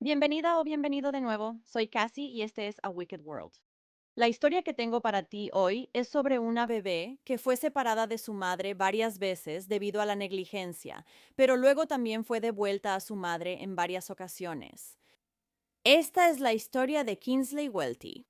Bienvenida o bienvenido de nuevo. Soy Cassie y este es A Wicked World. La historia que tengo para ti hoy es sobre una bebé que fue separada de su madre varias veces debido a la negligencia, pero luego también fue devuelta a su madre en varias ocasiones. Esta es la historia de Kingsley Welty.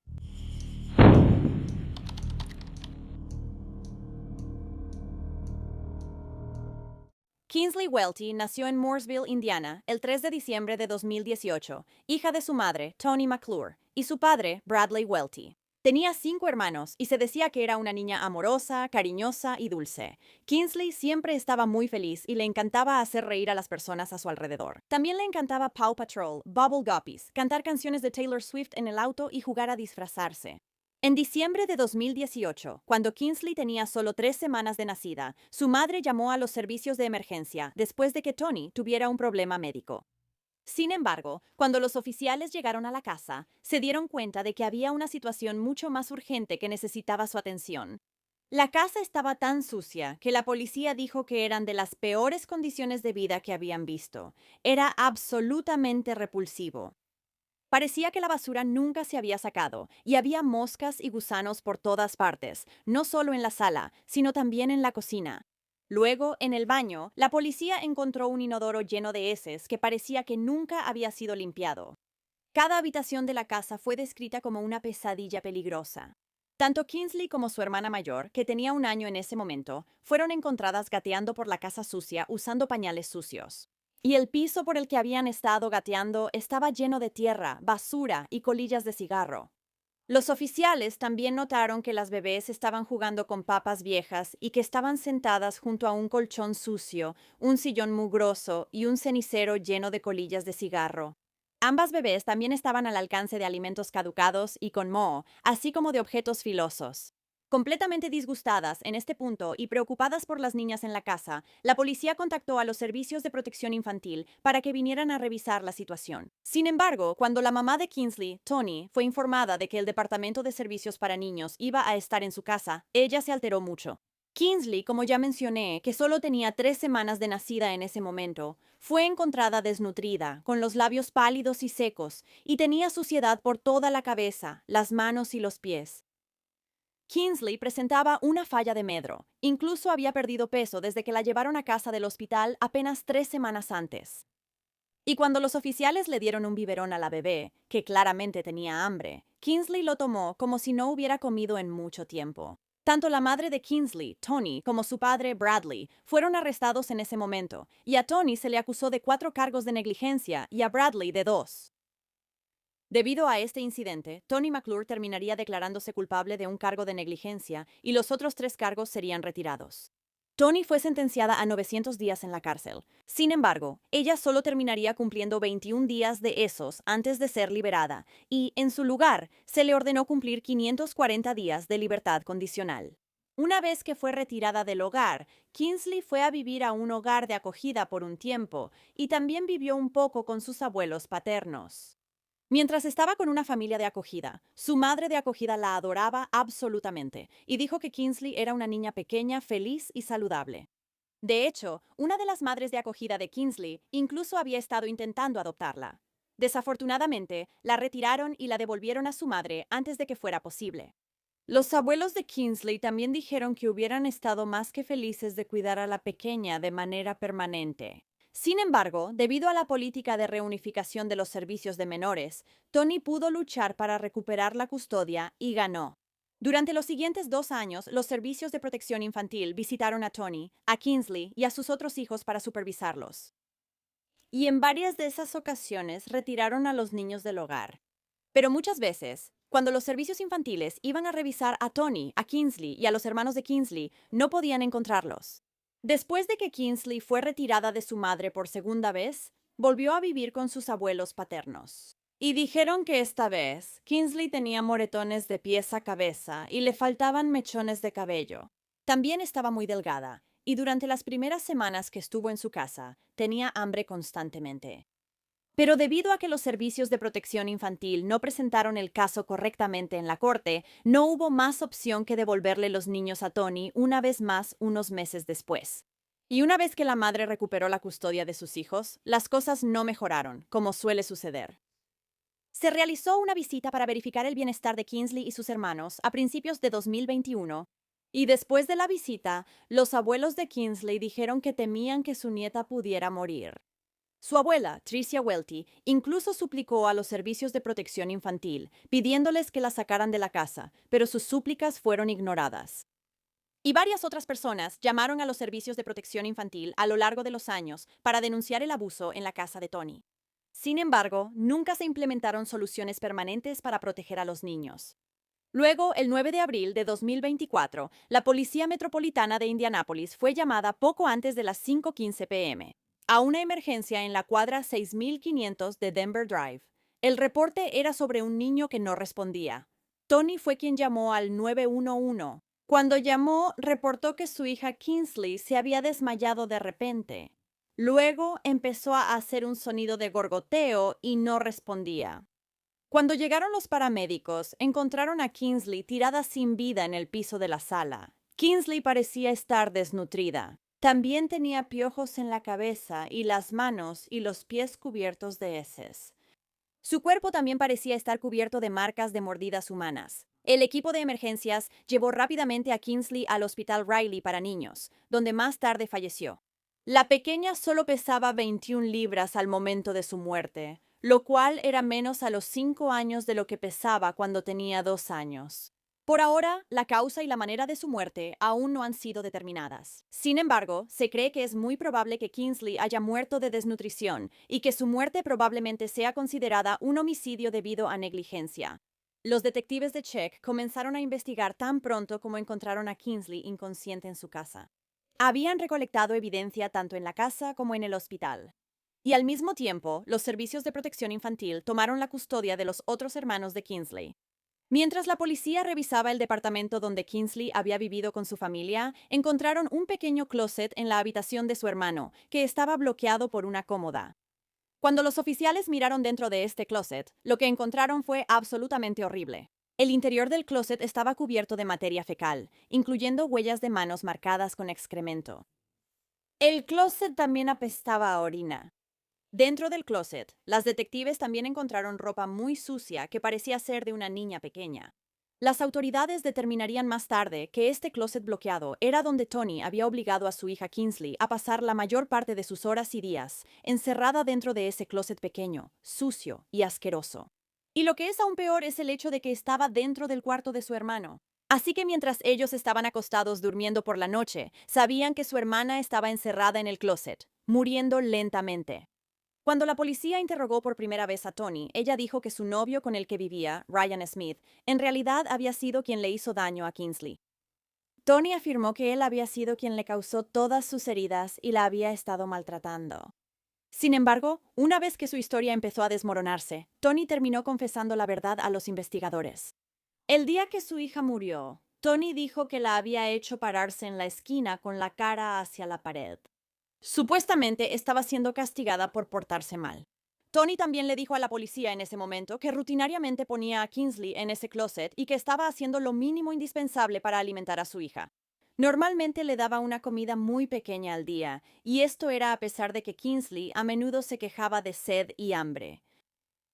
Kingsley Welty nació en Mooresville, Indiana, el 3 de diciembre de 2018, hija de su madre, Toni McClure, y su padre, Bradley Welty. Tenía 5 hermanos y se decía que era una niña amorosa, cariñosa y dulce. Kingsley siempre estaba muy feliz y le encantaba hacer reír a las personas a su alrededor. También le encantaba Paw Patrol, Bubble Guppies, cantar canciones de Taylor Swift en el auto y jugar a disfrazarse. En diciembre de 2018, cuando Kingsley tenía solo 3 semanas de nacida, su madre llamó a los servicios de emergencia después de que Toni tuviera un problema médico. Sin embargo, cuando los oficiales llegaron a la casa, se dieron cuenta de que había una situación mucho más urgente que necesitaba su atención. La casa estaba tan sucia que la policía dijo que eran de las peores condiciones de vida que habían visto. Era absolutamente repulsivo. Parecía que la basura nunca se había sacado y había moscas y gusanos por todas partes, no solo en la sala, sino también en la cocina. Luego, en el baño, la policía encontró un inodoro lleno de heces que parecía que nunca había sido limpiado. Cada habitación de la casa fue descrita como una pesadilla peligrosa. Tanto Kingsley como su hermana mayor, que tenía 1 año en ese momento, fueron encontradas gateando por la casa sucia usando pañales sucios. Y el piso por el que habían estado gateando estaba lleno de tierra, basura y colillas de cigarro. Los oficiales también notaron que las bebés estaban jugando con papas viejas y que estaban sentadas junto a un colchón sucio, un sillón mugroso y un cenicero lleno de colillas de cigarro. Ambas bebés también estaban al alcance de alimentos caducados y con moho, así como de objetos filosos. Completamente disgustadas en este punto y preocupadas por las niñas en la casa, la policía contactó a los servicios de protección infantil para que vinieran a revisar la situación. Sin embargo, cuando la mamá de Kingsley, Toni, fue informada de que el Departamento de Servicios para Niños iba a estar en su casa, ella se alteró mucho. Kingsley, como ya mencioné, que solo tenía 3 semanas de nacida en ese momento, fue encontrada desnutrida, con los labios pálidos y secos, y tenía suciedad por toda la cabeza, las manos y los pies. Kingsley presentaba una falla de medro. Incluso había perdido peso desde que la llevaron a casa del hospital apenas 3 semanas antes. Y cuando los oficiales le dieron un biberón a la bebé, que claramente tenía hambre, Kingsley lo tomó como si no hubiera comido en mucho tiempo. Tanto la madre de Kingsley, Toni, como su padre, Bradley, fueron arrestados en ese momento, y a Toni se le acusó de 4 cargos de negligencia y a Bradley de 2. Debido a este incidente, Toni McClure terminaría declarándose culpable de un cargo de negligencia y los otros 3 cargos serían retirados. Toni fue sentenciada a 900 días en la cárcel. Sin embargo, ella solo terminaría cumpliendo 21 días de esos antes de ser liberada y, en su lugar, se le ordenó cumplir 540 días de libertad condicional. Una vez que fue retirada del hogar, Kingsley fue a vivir a un hogar de acogida por un tiempo y también vivió un poco con sus abuelos paternos. Mientras estaba con una familia de acogida, su madre de acogida la adoraba absolutamente y dijo que Kingsley era una niña pequeña, feliz y saludable. De hecho, una de las madres de acogida de Kingsley incluso había estado intentando adoptarla. Desafortunadamente, la retiraron y la devolvieron a su madre antes de que fuera posible. Los abuelos de Kingsley también dijeron que hubieran estado más que felices de cuidar a la pequeña de manera permanente. Sin embargo, debido a la política de reunificación de los servicios de menores, Toni pudo luchar para recuperar la custodia y ganó. Durante los siguientes 2 años, los servicios de protección infantil visitaron a Toni, a Kingsley y a sus otros hijos para supervisarlos. Y en varias de esas ocasiones retiraron a los niños del hogar. Pero muchas veces, cuando los servicios infantiles iban a revisar a Toni, a Kingsley y a los hermanos de Kingsley, no podían encontrarlos. Después de que Kingsley fue retirada de su madre por segunda vez, volvió a vivir con sus abuelos paternos. Y dijeron que esta vez Kingsley tenía moretones de pies a cabeza y le faltaban mechones de cabello. También estaba muy delgada, y durante las primeras semanas que estuvo en su casa, tenía hambre constantemente. Pero debido a que los servicios de protección infantil no presentaron el caso correctamente en la corte, no hubo más opción que devolverle los niños a Toni una vez más unos meses después. Y una vez que la madre recuperó la custodia de sus hijos, las cosas no mejoraron, como suele suceder. Se realizó una visita para verificar el bienestar de Kingsley y sus hermanos a principios de 2021, y después de la visita, los abuelos de Kingsley dijeron que temían que su nieta pudiera morir. Su abuela, Tricia Welty, incluso suplicó a los servicios de protección infantil, pidiéndoles que la sacaran de la casa, pero sus súplicas fueron ignoradas. Y varias otras personas llamaron a los servicios de protección infantil a lo largo de los años para denunciar el abuso en la casa de Tony. Sin embargo, nunca se implementaron soluciones permanentes para proteger a los niños. Luego, el 9 de abril de 2024, la Policía Metropolitana de Indianápolis fue llamada poco antes de las 5:15 p.m. a una emergencia en la cuadra 6500 de Denver Drive. El reporte era sobre un niño que no respondía. Tony fue quien llamó al 911. Cuando llamó, reportó que su hija Kingsley se había desmayado de repente. Luego empezó a hacer un sonido de gorgoteo y no respondía. Cuando llegaron los paramédicos, encontraron a Kingsley tirada sin vida en el piso de la sala. Kingsley parecía estar desnutrida. También tenía piojos en la cabeza y las manos y los pies cubiertos de heces. Su cuerpo también parecía estar cubierto de marcas de mordidas humanas. El equipo de emergencias llevó rápidamente a Kingsley al Hospital Riley para niños, donde más tarde falleció. La pequeña solo pesaba 21 libras al momento de su muerte, lo cual era menos a los 5 años de lo que pesaba cuando tenía 2 años. Por ahora, la causa y la manera de su muerte aún no han sido determinadas. Sin embargo, se cree que es muy probable que Kingsley haya muerto de desnutrición y que su muerte probablemente sea considerada un homicidio debido a negligencia. Los detectives de Check comenzaron a investigar tan pronto como encontraron a Kingsley inconsciente en su casa. Habían recolectado evidencia tanto en la casa como en el hospital. Y al mismo tiempo, los servicios de protección infantil tomaron la custodia de los otros hermanos de Kingsley. Mientras la policía revisaba el departamento donde Kingsley había vivido con su familia, encontraron un pequeño closet en la habitación de su hermano, que estaba bloqueado por una cómoda. Cuando los oficiales miraron dentro de este closet, lo que encontraron fue absolutamente horrible. El interior del closet estaba cubierto de materia fecal, incluyendo huellas de manos marcadas con excremento. El closet también apestaba a orina. Dentro del closet, las detectives también encontraron ropa muy sucia que parecía ser de una niña pequeña. Las autoridades determinarían más tarde que este closet bloqueado era donde Tony había obligado a su hija Kingsley a pasar la mayor parte de sus horas y días encerrada dentro de ese closet pequeño, sucio y asqueroso. Y lo que es aún peor es el hecho de que estaba dentro del cuarto de su hermano. Así que mientras ellos estaban acostados durmiendo por la noche, sabían que su hermana estaba encerrada en el closet, muriendo lentamente. Cuando la policía interrogó por primera vez a Tony, ella dijo que su novio con el que vivía, Ryan Smith, en realidad había sido quien le hizo daño a Kingsley. Tony afirmó que él había sido quien le causó todas sus heridas y la había estado maltratando. Sin embargo, una vez que su historia empezó a desmoronarse, Tony terminó confesando la verdad a los investigadores. El día que su hija murió, Tony dijo que la había hecho pararse en la esquina con la cara hacia la pared. Supuestamente estaba siendo castigada por portarse mal. Tony también le dijo a la policía en ese momento que rutinariamente ponía a Kingsley en ese closet y que estaba haciendo lo mínimo indispensable para alimentar a su hija. Normalmente le daba una comida muy pequeña al día, y esto era a pesar de que Kingsley a menudo se quejaba de sed y hambre.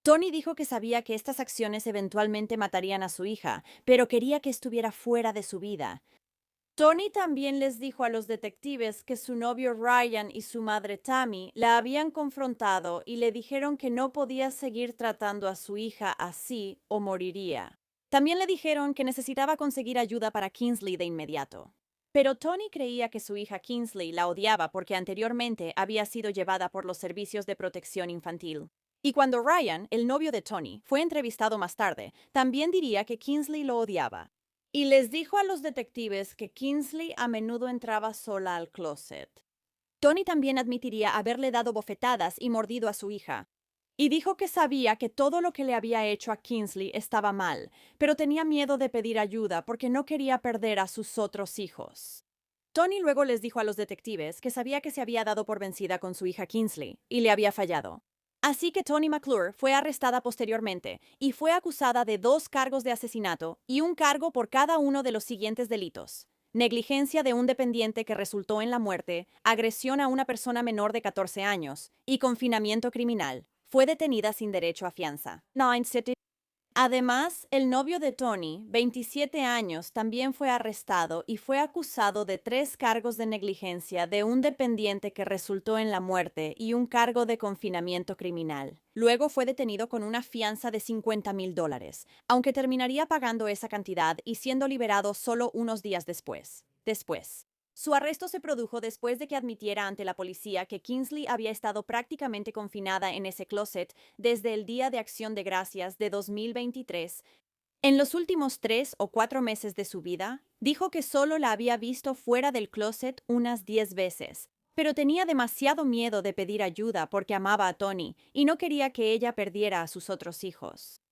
Tony dijo que sabía que estas acciones eventualmente matarían a su hija, pero quería que estuviera fuera de su vida. Tony también les dijo a los detectives que su novio Ryan y su madre Tammy la habían confrontado y le dijeron que no podía seguir tratando a su hija así o moriría. También le dijeron que necesitaba conseguir ayuda para Kingsley de inmediato. Pero Tony creía que su hija Kingsley la odiaba porque anteriormente había sido llevada por los servicios de protección infantil. Y cuando Ryan, el novio de Tony, fue entrevistado más tarde, también diría que Kingsley lo odiaba. Y les dijo a los detectives que Kingsley a menudo entraba sola al closet. Tony también admitiría haberle dado bofetadas y mordido a su hija. Y dijo que sabía que todo lo que le había hecho a Kingsley estaba mal, pero tenía miedo de pedir ayuda porque no quería perder a sus otros hijos. Tony luego les dijo a los detectives que sabía que se había dado por vencida con su hija Kingsley y le había fallado. Así que Tony McClure fue arrestada posteriormente y fue acusada de 2 cargos de asesinato y un cargo por cada uno de los siguientes delitos: negligencia de un dependiente que resultó en la muerte, agresión a una persona menor de 14 años y confinamiento criminal. Fue detenida sin derecho a fianza. Además, el novio de Tony, 27 años, también fue arrestado y fue acusado de 3 cargos de negligencia de un dependiente que resultó en la muerte y un cargo de confinamiento criminal. Luego fue detenido con una fianza de $50,000, aunque terminaría pagando esa cantidad y siendo liberado solo unos días después. Su arresto se produjo después de que admitiera ante la policía que Kingsley había estado prácticamente confinada en ese closet desde el Día de Acción de Gracias de 2023. En los últimos 3 o 4 meses de su vida, dijo que solo la había visto fuera del closet unas 10 veces, pero tenía demasiado miedo de pedir ayuda porque amaba a Tony y no quería que ella perdiera a sus otros hijos.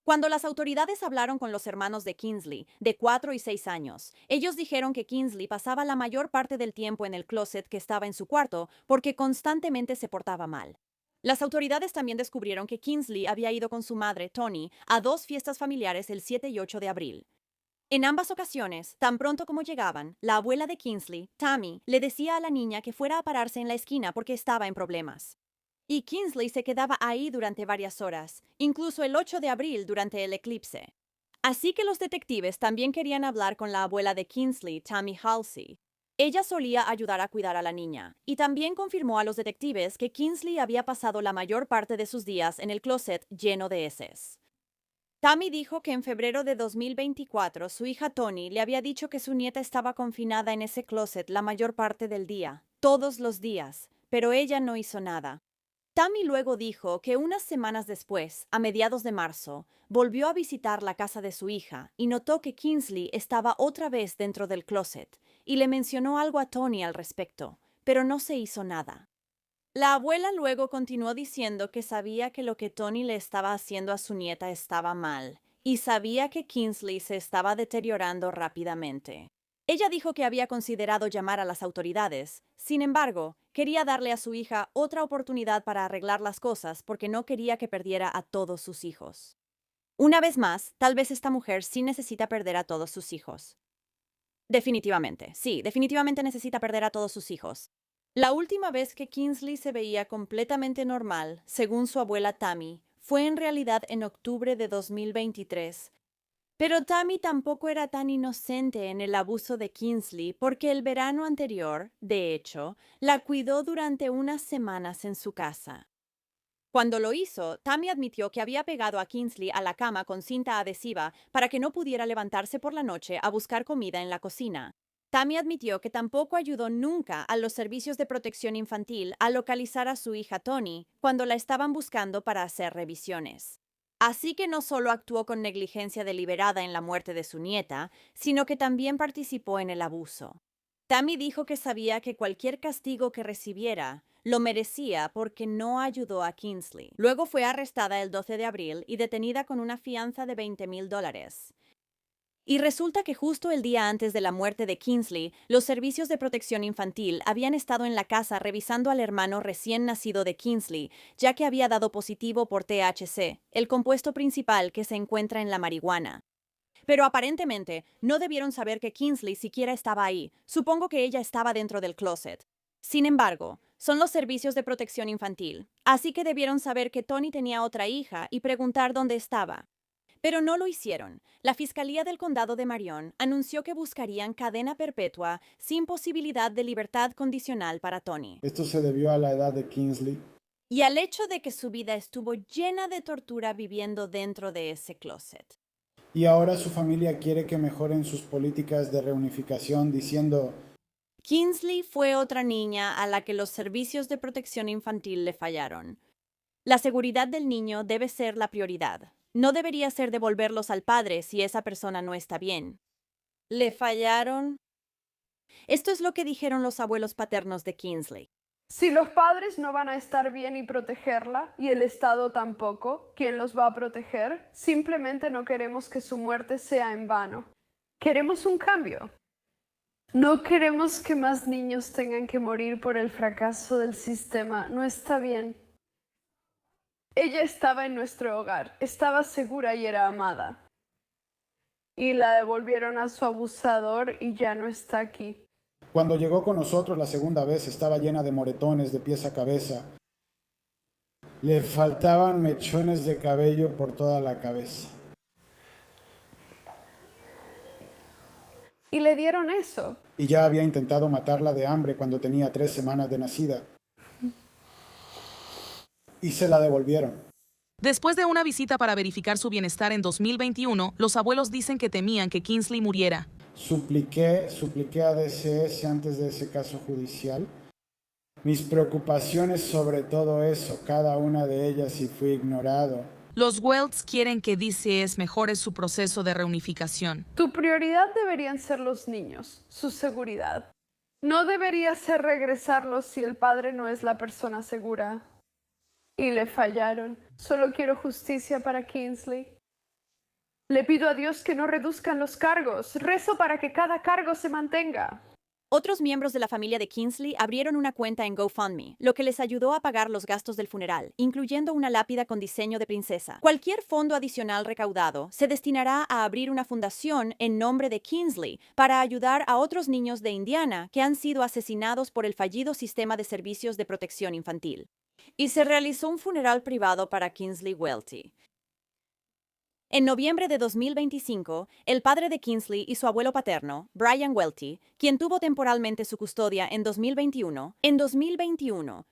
Cuando las autoridades hablaron con los hermanos de Kingsley, de 4 y 6 años, ellos dijeron que Kingsley pasaba la mayor parte del tiempo en el closet que estaba en su cuarto porque constantemente se portaba mal. Las autoridades también descubrieron que Kingsley había ido con su madre, Tony, a 2 fiestas familiares el 7 y 8 de abril. En ambas ocasiones, tan pronto como llegaban, la abuela de Kingsley, Tammy, le decía a la niña que fuera a pararse en la esquina porque estaba en problemas. Y Kingsley se quedaba ahí durante varias horas, incluso el 8 de abril durante el eclipse. Así que los detectives también querían hablar con la abuela de Kingsley, Tammy Halsey. Ella solía ayudar a cuidar a la niña, y también confirmó a los detectives que Kingsley había pasado la mayor parte de sus días en el closet lleno de heces. Tammy dijo que en febrero de 2024 su hija Tony le había dicho que su nieta estaba confinada en ese closet la mayor parte del día, todos los días, pero ella no hizo nada. Tammy luego dijo que unas semanas después, a mediados de marzo, volvió a visitar la casa de su hija y notó que Kingsley estaba otra vez dentro del closet y le mencionó algo a Tony al respecto, pero no se hizo nada. La abuela luego continuó diciendo que sabía que lo que Tony le estaba haciendo a su nieta estaba mal y sabía que Kingsley se estaba deteriorando rápidamente. Ella dijo que había considerado llamar a las autoridades. Sin embargo, quería darle a su hija otra oportunidad para arreglar las cosas porque no quería que perdiera a todos sus hijos. Una vez más, tal vez esta mujer sí necesita perder a todos sus hijos. Definitivamente necesita perder a todos sus hijos. La última vez que Kingsley se veía completamente normal, según su abuela Tammy, fue en realidad en octubre de 2023. Pero Tammy tampoco era tan inocente en el abuso de Kingsley porque el verano anterior, de hecho, la cuidó durante unas semanas en su casa. Cuando lo hizo, Tammy admitió que había pegado a Kingsley a la cama con cinta adhesiva para que no pudiera levantarse por la noche a buscar comida en la cocina. Tammy admitió que tampoco ayudó nunca a los servicios de protección infantil a localizar a su hija Tony cuando la estaban buscando para hacer revisiones. Así que no solo actuó con negligencia deliberada en la muerte de su nieta, sino que también participó en el abuso. Tammy dijo que sabía que cualquier castigo que recibiera lo merecía porque no ayudó a Kingsley. Luego fue arrestada el 12 de abril y detenida con una fianza de $20,000. Y resulta que justo el día antes de la muerte de Kingsley, los servicios de protección infantil habían estado en la casa revisando al hermano recién nacido de Kingsley, ya que había dado positivo por THC, el compuesto principal que se encuentra en la marihuana. Pero aparentemente no debieron saber que Kingsley siquiera estaba ahí. Supongo que ella estaba dentro del closet. Sin embargo, son los servicios de protección infantil, así que debieron saber que Tony tenía otra hija y preguntar dónde estaba. Pero no lo hicieron. La Fiscalía del Condado de Marion anunció que buscarían cadena perpetua sin posibilidad de libertad condicional para Tony. Esto se debió a la edad de Kingsley. Y al hecho de que su vida estuvo llena de tortura viviendo dentro de ese closet. Y ahora su familia quiere que mejoren sus políticas de reunificación diciendo: Kingsley fue otra niña a la que los servicios de protección infantil le fallaron. La seguridad del niño debe ser la prioridad. No debería ser devolverlos al padre si esa persona no está bien. ¿Le fallaron? Esto es lo que dijeron los abuelos paternos de Kingsley. Si los padres no van a estar bien y protegerla, y el Estado tampoco, ¿quién los va a proteger? Simplemente no queremos que su muerte sea en vano. Queremos un cambio. No queremos que más niños tengan que morir por el fracaso del sistema. No está bien. Ella estaba en nuestro hogar, estaba segura y era amada. y la devolvieron a su abusador y ya no está aquí. Cuando llegó con nosotros la segunda vez estaba llena de moretones de pies a cabeza. Le faltaban mechones de cabello por toda la cabeza. Y le dieron eso. Y ya había intentado matarla de hambre cuando tenía 3 semanas de nacida. Y se la devolvieron. Después de una visita para verificar su bienestar en 2021, los abuelos dicen que temían que Kingsley muriera. Supliqué a DCS antes de ese caso judicial. Mis preocupaciones sobre todo eso, cada una de ellas, y fui ignorado. Los Welts quieren que DCS mejore su proceso de reunificación. Tu prioridad deberían ser los niños, su seguridad. No debería ser regresarlos si el padre no es la persona segura. Y le fallaron. Solo quiero justicia para Kingsley. Le pido a Dios que no reduzcan los cargos. Rezo para que cada cargo se mantenga. Otros miembros de la familia de Kingsley abrieron una cuenta en GoFundMe, lo que les ayudó a pagar los gastos del funeral, incluyendo una lápida con diseño de princesa. Cualquier fondo adicional recaudado se destinará a abrir una fundación en nombre de Kingsley para ayudar a otros niños de Indiana que han sido asesinados por el fallido sistema de servicios de protección infantil. Y se realizó un funeral privado para Kingsley Welty. En noviembre de 2025, el padre de Kingsley y su abuelo paterno, Brian Welty, quien tuvo temporalmente su custodia en 2021,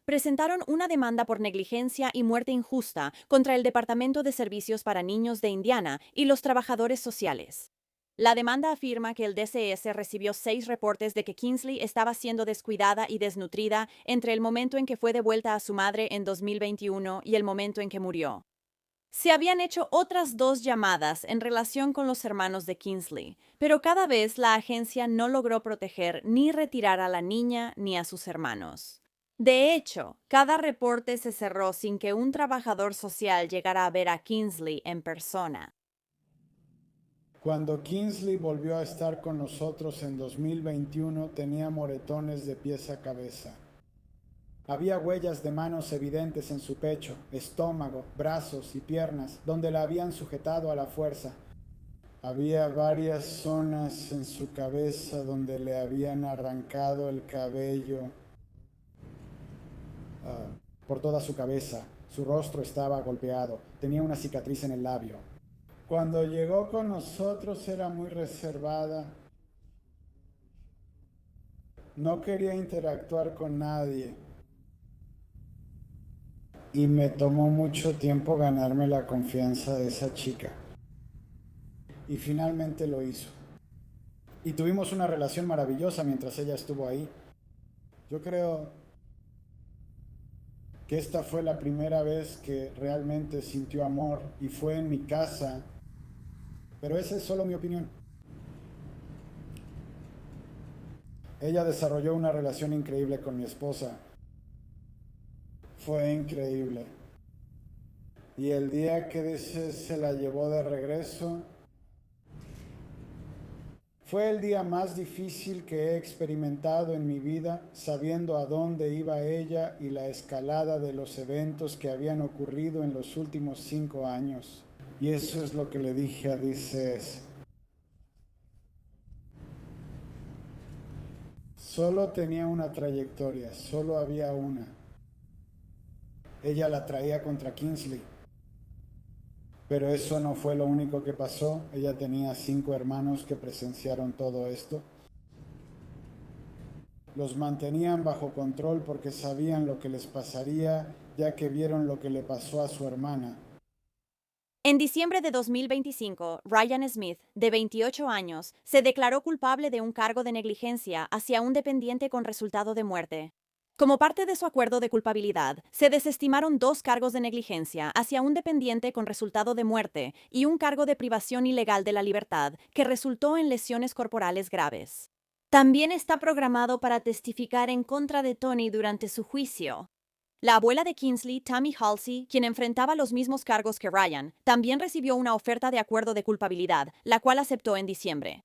presentaron una demanda por negligencia y muerte injusta contra el Departamento de Servicios para Niños de Indiana y los trabajadores sociales. La demanda afirma que el DCS recibió 6 reportes de que Kingsley estaba siendo descuidada y desnutrida entre el momento en que fue devuelta a su madre en 2021 y el momento en que murió. Se habían hecho otras 2 llamadas en relación con los hermanos de Kingsley, pero cada vez la agencia no logró proteger ni retirar a la niña ni a sus hermanos. De hecho, cada reporte se cerró sin que un trabajador social llegara a ver a Kingsley en persona. Cuando Kingsley volvió a estar con nosotros en 2021, tenía moretones de pies a cabeza. Había huellas de manos evidentes en su pecho, estómago, brazos y piernas, donde la habían sujetado a la fuerza. Había varias zonas en su cabeza donde le habían arrancado el cabello por toda su cabeza. Su rostro estaba golpeado, tenía una cicatriz en el labio. Cuando llegó con nosotros era muy reservada. No quería interactuar con nadie. Y me tomó mucho tiempo ganarme la confianza de esa chica. Y finalmente lo hizo. Y tuvimos una relación maravillosa mientras ella estuvo ahí. Yo creo que esta fue la primera vez que realmente sintió amor y fue en mi casa. Pero esa es solo mi opinión. Ella desarrolló una relación increíble con mi esposa. Fue increíble. Y el día que DC se la llevó de regreso, fue el día más difícil que he experimentado en mi vida, sabiendo a dónde iba ella y la escalada de los eventos que habían ocurrido en los últimos 5 años. Y eso es lo que le dije a DCS. Solo tenía una trayectoria, solo había una. Ella la traía contra Kingsley. Pero eso no fue lo único que pasó. Ella tenía 5 hermanos que presenciaron todo esto. Los mantenían bajo control porque sabían lo que les pasaría, ya que vieron lo que le pasó a su hermana. En diciembre de 2025, Ryan Smith, de 28 años, se declaró culpable de un cargo de negligencia hacia un dependiente con resultado de muerte. Como parte de su acuerdo de culpabilidad, se desestimaron 2 cargos de negligencia hacia un dependiente con resultado de muerte y un cargo de privación ilegal de la libertad que resultó en lesiones corporales graves. También está programado para testificar en contra de Tony durante su juicio. La abuela de Kingsley, Tammy Halsey, quien enfrentaba los mismos cargos que Ryan, también recibió una oferta de acuerdo de culpabilidad, la cual aceptó en diciembre.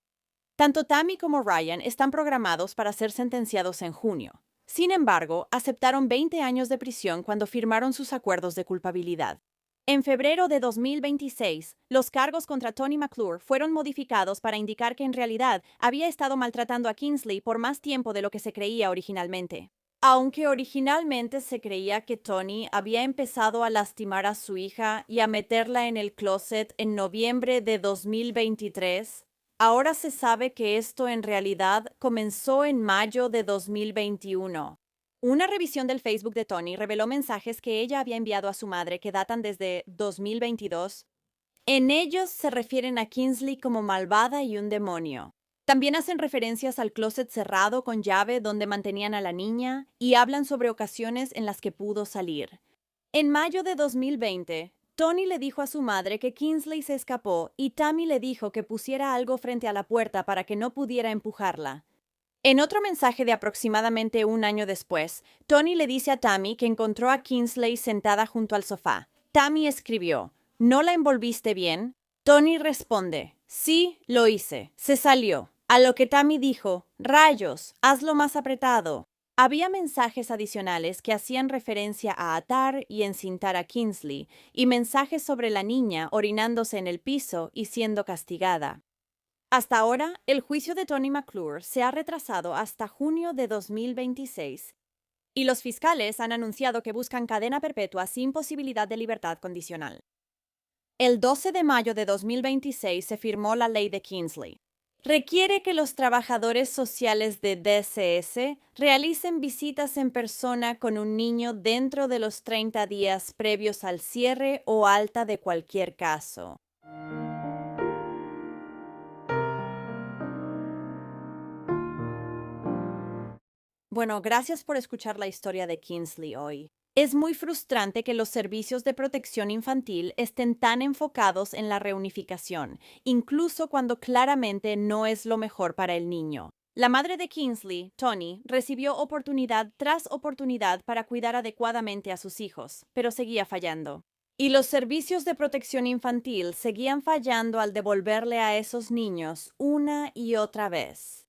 Tanto Tammy como Ryan están programados para ser sentenciados en junio. Sin embargo, aceptaron 20 años de prisión cuando firmaron sus acuerdos de culpabilidad. En febrero de 2026, los cargos contra Tony McClure fueron modificados para indicar que en realidad había estado maltratando a Kingsley por más tiempo de lo que se creía originalmente. Aunque originalmente se creía que Tony había empezado a lastimar a su hija y a meterla en el closet en noviembre de 2023, ahora se sabe que esto en realidad comenzó en mayo de 2021. Una revisión del Facebook de Tony reveló mensajes que ella había enviado a su madre que datan desde 2022. En ellos se refieren a Kingsley como malvada y un demonio. También hacen referencias al closet cerrado con llave donde mantenían a la niña y hablan sobre ocasiones en las que pudo salir. En mayo de 2020, Tony le dijo a su madre que Kingsley se escapó y Tammy le dijo que pusiera algo frente a la puerta para que no pudiera empujarla. En otro mensaje de aproximadamente un año después, Tony le dice a Tammy que encontró a Kingsley sentada junto al sofá. Tammy escribió, ¿no la envolviste bien? Tony responde, sí, lo hice. Se salió. A lo que Tammy dijo, rayos, hazlo más apretado. Había mensajes adicionales que hacían referencia a atar y encintar a Kingsley, y mensajes sobre la niña orinándose en el piso y siendo castigada. Hasta ahora, el juicio de Tony McClure se ha retrasado hasta junio de 2026, y los fiscales han anunciado que buscan cadena perpetua sin posibilidad de libertad condicional. El 12 de mayo de 2026 se firmó la ley de Kingsley. Requiere que los trabajadores sociales de DCS realicen visitas en persona con un niño dentro de los 30 días previos al cierre o alta de cualquier caso. Bueno, gracias por escuchar la historia de Kingsley hoy. Es muy frustrante que los servicios de protección infantil estén tan enfocados en la reunificación, incluso cuando claramente no es lo mejor para el niño. La madre de Kingsley, Tony, recibió oportunidad tras oportunidad para cuidar adecuadamente a sus hijos, pero seguía fallando. Y los servicios de protección infantil seguían fallando al devolverle a esos niños una y otra vez.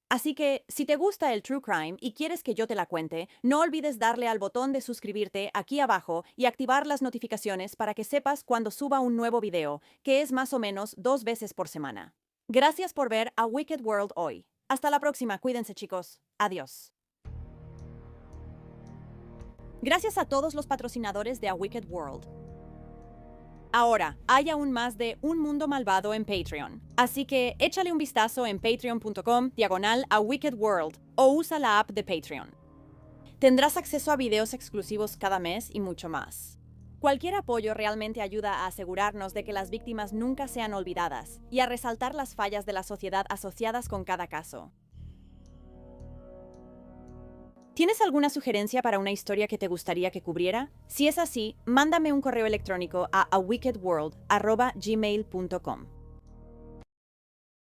Así que, si te gusta el True Crime y quieres que yo te la cuente, no olvides darle al botón de suscribirte aquí abajo y activar las notificaciones para que sepas cuando suba un nuevo video, que es más o menos 2 veces por semana. Gracias por ver A Wicked World hoy. Hasta la próxima, cuídense chicos. Adiós. Gracias a todos los patrocinadores de A Wicked World. Ahora, hay aún más de Un Mundo Malvado en Patreon, así que échale un vistazo en patreon.com/A Wicked World o usa la app de Patreon. Tendrás acceso a videos exclusivos cada mes y mucho más. Cualquier apoyo realmente ayuda a asegurarnos de que las víctimas nunca sean olvidadas y a resaltar las fallas de la sociedad asociadas con cada caso. ¿Tienes alguna sugerencia para una historia que te gustaría que cubriera? Si es así, mándame un correo electrónico a awickedworld@gmail.com.